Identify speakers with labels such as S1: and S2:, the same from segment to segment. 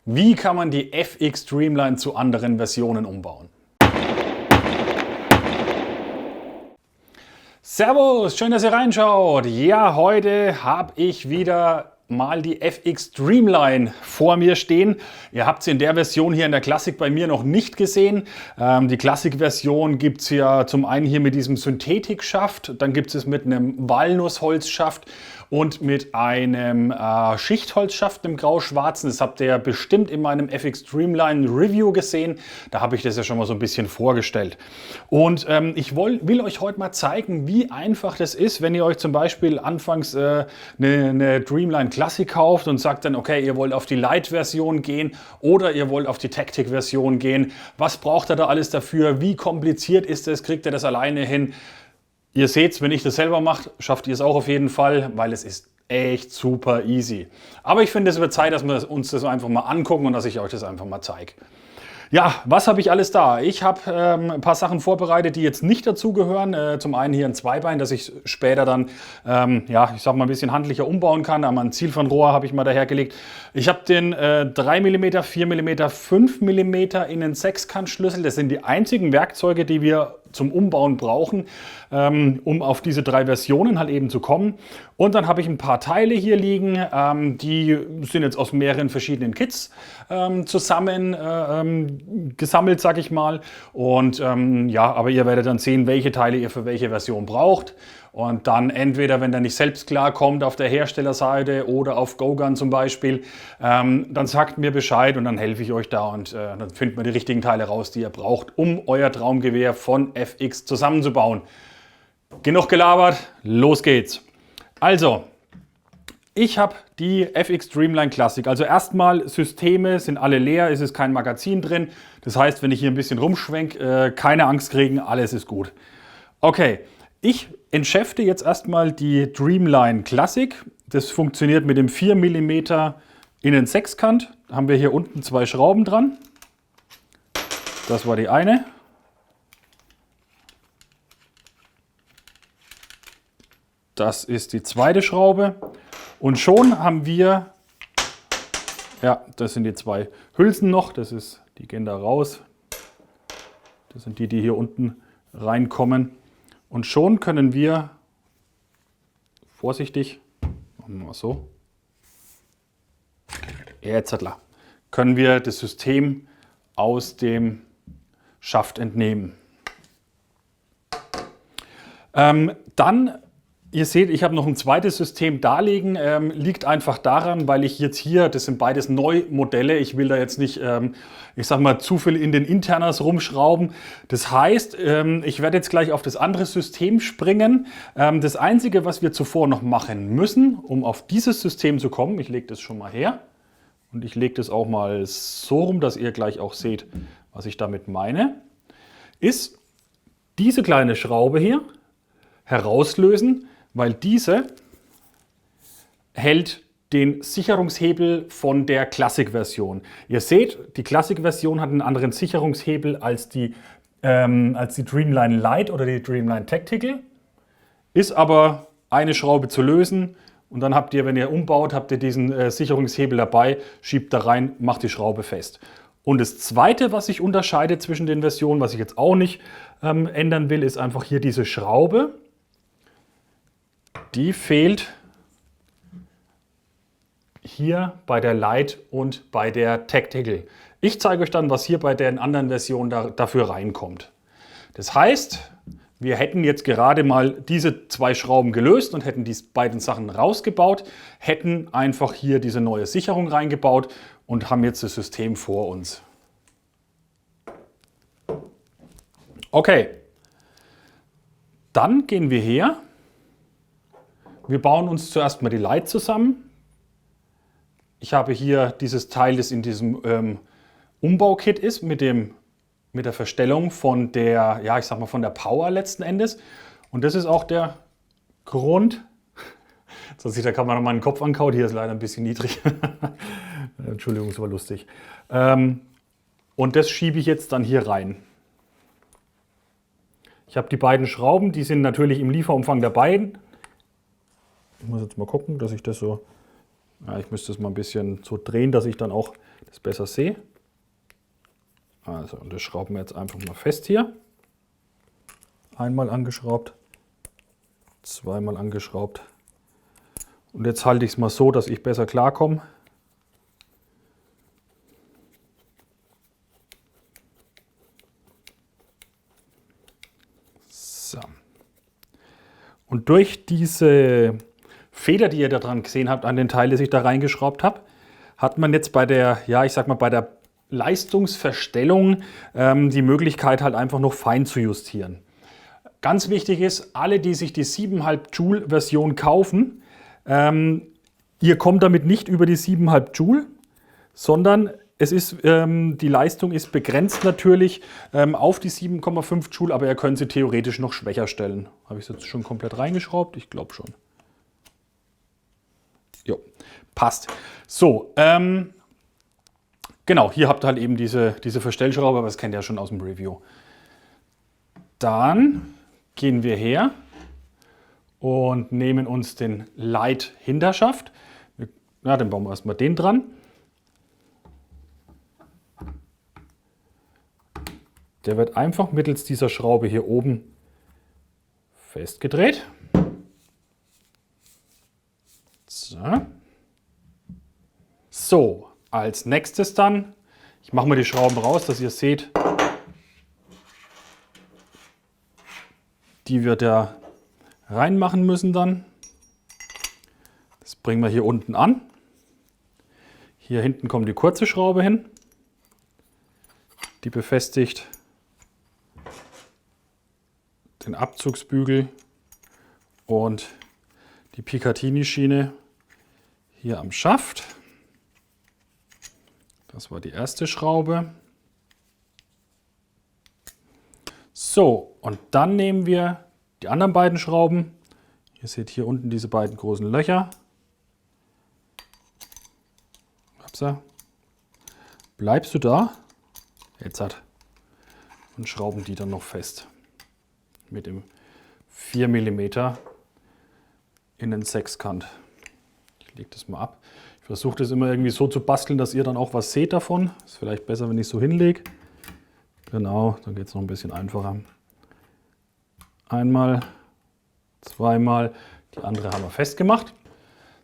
S1: Wie kann man die FX Dreamline zu anderen Versionen umbauen? Servus, schön, dass ihr reinschaut. Ja, heute habe ich wieder mal die FX Dreamline vor mir stehen. Ihr habt sie in der Version hier in der Classic bei mir noch nicht gesehen. Die Classic-Version gibt es ja zum einen hier mit diesem Synthetik-Schaft, dann gibt es mit einem Walnussholz-Schaft und mit einem Schichtholzschaft im Grau-Schwarzen. Das habt ihr ja bestimmt in meinem FX Dreamline Review gesehen. Da habe ich das ja schon mal so ein bisschen vorgestellt. Und ich will euch heute mal zeigen, wie einfach das ist, wenn ihr euch zum Beispiel anfangs eine Dreamline Classic kauft und sagt dann, okay, ihr wollt auf die Light-Version gehen oder ihr wollt auf die Tactic-Version gehen. Was braucht ihr da alles dafür? Wie kompliziert ist das? Kriegt ihr das alleine hin? Ihr seht, wenn ich das selber mache, schafft ihr es auch auf jeden Fall, weil es ist echt super easy. Aber ich finde, es wird Zeit, dass wir uns das einfach mal angucken und dass ich euch das einfach mal zeige. Ja, was habe ich alles da? Ich habe ein paar Sachen vorbereitet, die jetzt nicht dazugehören. Zum einen hier ein Zweibein, das ich später dann, ja, ich sag mal ein bisschen handlicher umbauen kann. Aber ein Zielfernrohr habe ich mal dahergelegt. Ich habe den 3 mm, 4 mm, 5 mm in den Sechskantschlüssel. Das sind die einzigen Werkzeuge, die wir zum Umbauen brauchen, um auf diese drei Versionen halt eben zu kommen. Und dann habe ich ein paar Teile hier liegen, die sind jetzt aus mehreren verschiedenen Kits zusammen gesammelt, sag ich mal. Und ja, aber ihr werdet dann sehen, welche Teile ihr für welche Version braucht. Und dann entweder, wenn der nicht selbst klarkommt auf der Herstellerseite oder auf GoGun zum Beispiel, dann sagt mir Bescheid und dann helfe ich euch da und dann findet man die richtigen Teile raus, die ihr braucht, um euer Traumgewehr von FX zusammenzubauen. Genug gelabert, los geht's. Also, ich habe die FX Dreamline Classic. Also erstmal, Systeme sind alle leer, es ist kein Magazin drin. Das heißt, wenn ich hier ein bisschen rumschwenke, keine Angst kriegen, alles ist gut. Okay. Ich entschäfte jetzt erstmal die Dreamline Classic. Das funktioniert mit dem 4 mm in den Sechskant. Da haben wir hier unten zwei Schrauben dran. Das war die eine. Das ist die zweite Schraube. Und schon haben wir, ja, das sind die zwei Hülsen noch. Die gehen da raus. Das sind die hier unten reinkommen. Und schon können wir, vorsichtig, machen wir mal so, jetzt können wir das System aus dem Schaft entnehmen. Dann, ihr seht, ich habe noch ein zweites System da liegen, liegt einfach daran, weil ich jetzt hier, das sind beides Neumodelle, ich will da jetzt nicht, ich sag mal, zu viel in den Internas rumschrauben. Das heißt, ich werde jetzt gleich auf das andere System springen. Das Einzige, was wir zuvor noch machen müssen, um auf dieses System zu kommen, ich lege das schon mal her und ich lege das auch mal so rum, dass ihr gleich auch seht, was ich damit meine, ist diese kleine Schraube hier herauslösen, weil diese hält den Sicherungshebel von der Classic-Version. Ihr seht, die Classic-Version hat einen anderen Sicherungshebel als die Dreamline Light oder die Dreamline Tactical. Ist aber eine Schraube zu lösen und dann habt ihr, wenn ihr umbaut, habt ihr diesen Sicherungshebel dabei, schiebt da rein, macht die Schraube fest. Und das zweite, was sich unterscheidet zwischen den Versionen, was ich jetzt auch nicht ändern will, ist einfach hier diese Schraube. Die fehlt hier bei der Light und bei der Tactical. Ich zeige euch dann, was hier bei den anderen Versionen dafür reinkommt. Das heißt, wir hätten jetzt gerade mal diese zwei Schrauben gelöst und hätten die beiden Sachen rausgebaut, hätten einfach hier diese neue Sicherung reingebaut und haben jetzt das System vor uns. Okay, dann gehen wir her. Wir bauen uns zuerst mal die Light zusammen. Ich habe hier dieses Teil, das in diesem Umbaukit ist, mit der Verstellung von der, ja, ich sag mal von der Power letzten Endes. Und das ist auch der Grund. So sieht, da kann man noch mal den Kopf ankauen. Hier ist leider ein bisschen niedrig. Entschuldigung, es war lustig. Und das schiebe ich jetzt dann hier rein. Ich habe die beiden Schrauben, die sind natürlich im Lieferumfang dabei. Ich muss jetzt mal gucken, dass ich das so Ja, ich müsste es mal ein bisschen so drehen, dass ich dann auch das besser sehe. Also, und das schrauben wir jetzt einfach mal fest hier. Einmal angeschraubt, zweimal angeschraubt. Und jetzt halte ich es mal so, dass ich besser klarkomme. So. Und durch diese Feder, die ihr da dran gesehen habt, an den Teil, das ich da reingeschraubt habe, hat man jetzt bei der, ja, ich sag mal, bei der Leistungsverstellung die Möglichkeit, halt einfach noch fein zu justieren. Ganz wichtig ist, alle, die sich die 7,5 Joule Version kaufen, ihr kommt damit nicht über die 7,5 Joule, sondern es ist, die Leistung ist begrenzt natürlich auf die 7,5 Joule, aber ihr könnt sie theoretisch noch schwächer stellen. Habe ich es jetzt schon komplett reingeschraubt? Ich glaube schon. Jo, passt. So, genau, hier habt ihr halt eben diese Verstellschraube, aber das kennt ihr ja schon aus dem Review. Dann gehen wir her und nehmen uns den Light-Hinterschaft. Ja, dann bauen wir erstmal den dran. Der wird einfach mittels dieser Schraube hier oben festgedreht. So, als nächstes dann, ich mache mal die Schrauben raus, dass ihr seht, die wir da reinmachen müssen dann. Das bringen wir hier unten an. Hier hinten kommt die kurze Schraube hin. Die befestigt den Abzugsbügel und die Picatinny-Schiene hier am Schaft. Das war die erste Schraube. So, und dann nehmen wir die anderen beiden Schrauben. Ihr seht hier unten diese beiden großen Löcher. Upsa. Bleibst du da? Jetzt hat. Und schrauben die dann noch fest. Mit dem 4 mm Innensechskant. Ich lege das mal ab. Ich versuche das immer irgendwie so zu basteln, dass ihr dann auch was seht davon. Ist vielleicht besser, wenn ich es so hinlege. Genau, dann geht es noch ein bisschen einfacher. Einmal, zweimal, die andere haben wir festgemacht.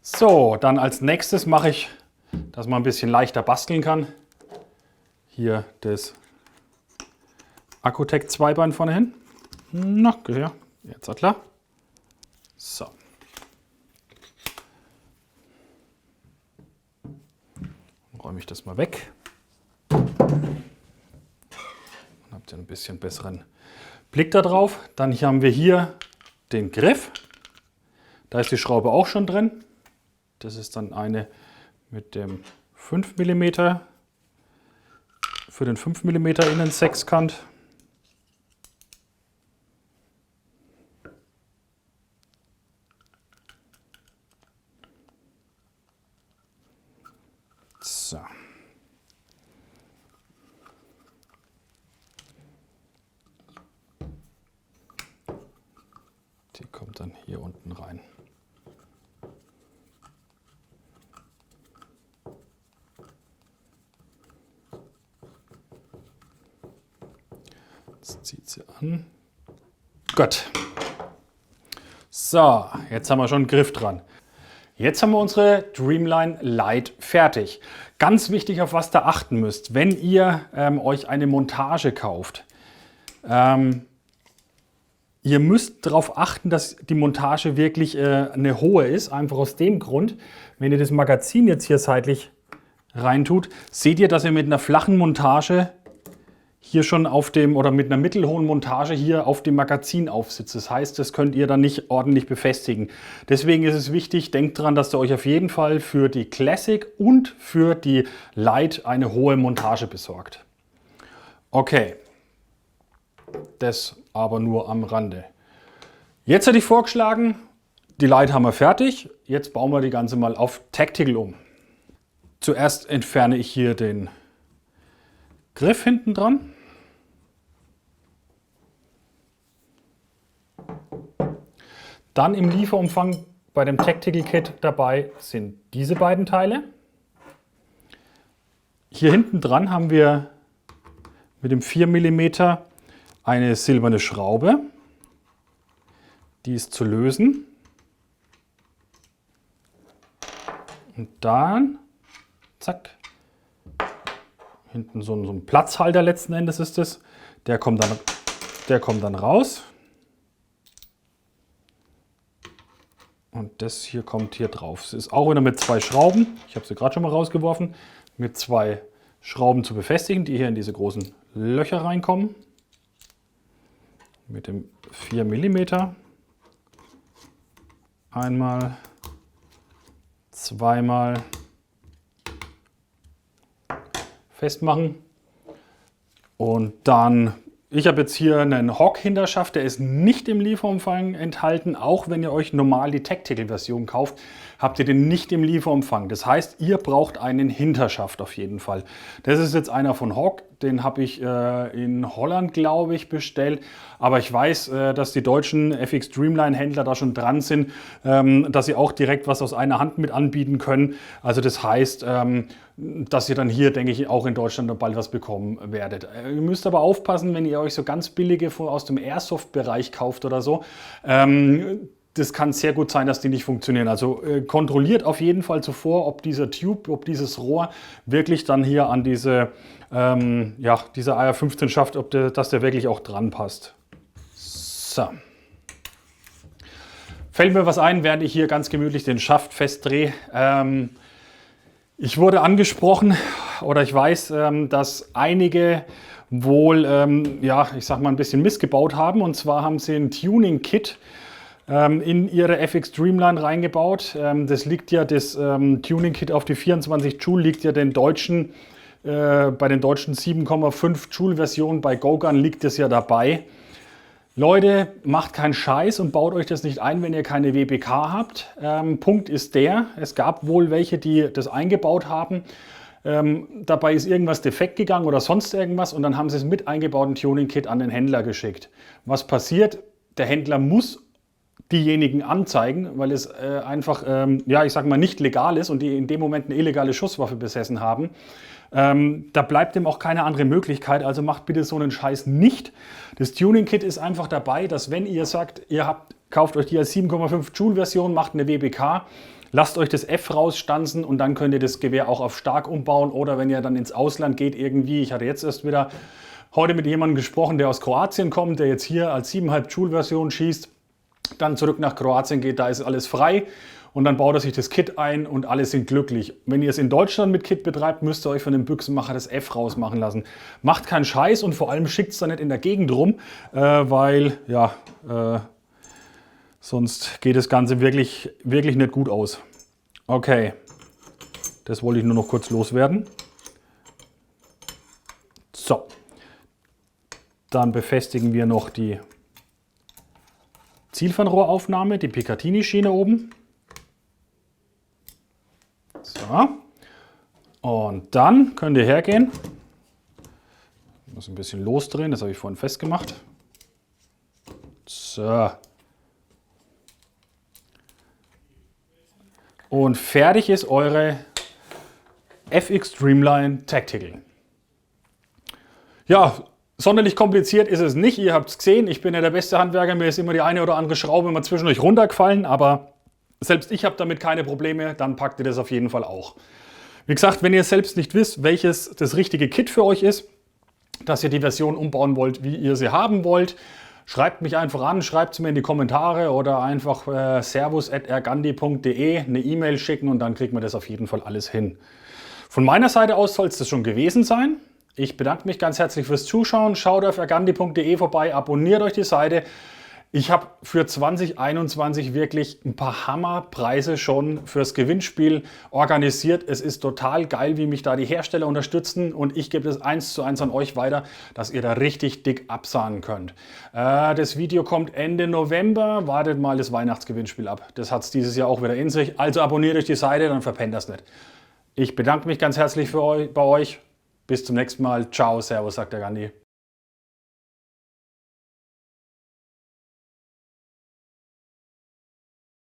S1: So, dann als nächstes mache ich, dass man ein bisschen leichter basteln kann. Hier das Accu-Tec Zweibein vorne hin. Na, ja, jetzt hat klar. So. Dann räume ich das mal weg. Dann habt ihr ein bisschen besseren Blick da drauf. Dann haben wir hier den Griff. Da ist die Schraube auch schon drin. Das ist dann eine mit dem 5 mm für den 5 mm Innensechskant. So. Die kommt dann hier unten rein. Jetzt zieht sie an. Gut. So, jetzt haben wir schon einen Griff dran. Jetzt haben wir unsere Dreamline Light fertig. Ganz wichtig, auf was da achten müsst, wenn ihr euch eine Montage kauft. Ihr müsst darauf achten, dass die Montage wirklich eine hohe ist. Einfach aus dem Grund, wenn ihr das Magazin jetzt hier seitlich reintut, seht ihr, dass ihr mit einer flachen Montage hier schon auf dem, oder mit einer mittelhohen Montage hier auf dem Magazin aufsitzt. Das heißt, das könnt ihr dann nicht ordentlich befestigen. Deswegen ist es wichtig, denkt dran, dass ihr euch auf jeden Fall für die Classic und für die Light eine hohe Montage besorgt. Okay, das aber nur am Rande. Jetzt hätte ich vorgeschlagen, die Light haben wir fertig. Jetzt bauen wir die ganze mal auf Tactical um. Zuerst entferne ich hier den Griff hinten dran. Dann im Lieferumfang bei dem Tactical Kit dabei sind diese beiden Teile. Hier hinten dran haben wir mit dem 4 mm eine silberne Schraube. Die ist zu lösen. Und dann, zack, hinten so ein Platzhalter letzten Endes ist es. Der kommt dann raus. Und das hier kommt hier drauf. Es ist auch wieder mit 2 Schrauben, ich habe sie gerade schon mal rausgeworfen, mit 2 Schrauben zu befestigen, die hier in diese großen Löcher reinkommen. Mit dem 4 mm. Einmal, zweimal festmachen. Und dann, ich habe jetzt hier einen Hawk-Hinterschaft, der ist nicht im Lieferumfang enthalten. Auch wenn ihr euch normal die Tactical-Version kauft, habt ihr den nicht im Lieferumfang. Das heißt, ihr braucht einen Hinterschaft auf jeden Fall. Das ist jetzt einer von Hawk, den habe ich in Holland, glaube ich, bestellt. Aber ich weiß, dass die deutschen FX Dreamline-Händler da schon dran sind, dass sie auch direkt was aus einer Hand mit anbieten können. Also das heißt, dass ihr dann hier, denke ich, auch in Deutschland bald was bekommen werdet. Ihr müsst aber aufpassen, wenn ihr euch so ganz billige aus dem Airsoft-Bereich kauft oder so. Das kann sehr gut sein, dass die nicht funktionieren. Also kontrolliert auf jeden Fall zuvor, ob dieser Tube, ob dieses Rohr wirklich dann hier an diese dieser AR-15 schafft, dass der wirklich auch dran passt. So. Fällt mir was ein, während ich hier ganz gemütlich den Schaft festdrehe. Ich wurde angesprochen, oder ich weiß, dass einige wohl, ich sag mal, ein bisschen missgebaut haben. Und zwar haben sie ein Tuning-Kit in ihre FX Dreamline reingebaut. Das liegt ja, das Tuning-Kit auf die 24 Joule liegt ja bei den deutschen 7,5 Joule Versionen bei Gogun liegt es ja dabei. Leute, macht keinen Scheiß und baut euch das nicht ein, wenn ihr keine WPK habt. Punkt ist der, es gab wohl welche, die das eingebaut haben. Dabei ist irgendwas defekt gegangen oder sonst irgendwas und dann haben sie es mit eingebauten Tuning-Kit an den Händler geschickt. Was passiert? Der Händler muss diejenigen anzeigen, weil es einfach, ich sag mal, nicht legal ist und die in dem Moment eine illegale Schusswaffe besessen haben. Da bleibt dem auch keine andere Möglichkeit, also macht bitte so einen Scheiß nicht. Das Tuning-Kit ist einfach dabei, dass wenn ihr sagt, kauft euch die als 7,5 Joule Version, macht eine WBK, lasst euch das F rausstanzen und dann könnt ihr das Gewehr auch auf stark umbauen oder wenn ihr dann ins Ausland geht irgendwie, ich hatte jetzt erst wieder heute mit jemandem gesprochen, der aus Kroatien kommt, der jetzt hier als 7,5 Joule Version schießt, dann zurück nach Kroatien geht, da ist alles frei. Und dann baut er sich das Kit ein und alle sind glücklich. Wenn ihr es in Deutschland mit Kit betreibt, müsst ihr euch von dem Büchsenmacher das F rausmachen lassen. Macht keinen Scheiß und vor allem schickt es da nicht in der Gegend rum, weil sonst geht das Ganze wirklich nicht gut aus. Okay, das wollte ich nur noch kurz loswerden. So, dann befestigen wir noch die Zielfernrohraufnahme, die Picatinny-Schiene oben. So, und dann könnt ihr hergehen. Ich muss ein bisschen losdrehen, das habe ich vorhin festgemacht. So. Und fertig ist eure FX Dreamline Tactical. Ja, sonderlich kompliziert ist es nicht, ihr habt es gesehen. Ich bin ja der beste Handwerker, mir ist immer die eine oder andere Schraube immer zwischendurch runtergefallen, aber selbst ich habe damit keine Probleme, dann packt ihr das auf jeden Fall auch. Wie gesagt, wenn ihr selbst nicht wisst, welches das richtige Kit für euch ist, dass ihr die Version umbauen wollt, wie ihr sie haben wollt, schreibt mich einfach an, schreibt es mir in die Kommentare oder einfach servus@ergandi.de eine E-Mail schicken und dann kriegt man das auf jeden Fall alles hin. Von meiner Seite aus soll es das schon gewesen sein. Ich bedanke mich ganz herzlich fürs Zuschauen. Schaut auf ergandi.de vorbei, abonniert euch die Seite. Ich habe für 2021 wirklich ein paar Hammerpreise schon fürs Gewinnspiel organisiert. Es ist total geil, wie mich da die Hersteller unterstützen und ich gebe das 1:1 an euch weiter, dass ihr da richtig dick absahnen könnt. Das Video kommt Ende November. Wartet mal das Weihnachtsgewinnspiel ab. Das hat es dieses Jahr auch wieder in sich. Also abonniert euch die Seite, dann verpennt das nicht. Ich bedanke mich ganz herzlich bei euch. Bis zum nächsten Mal. Ciao, Servus, sagt der Gandhi.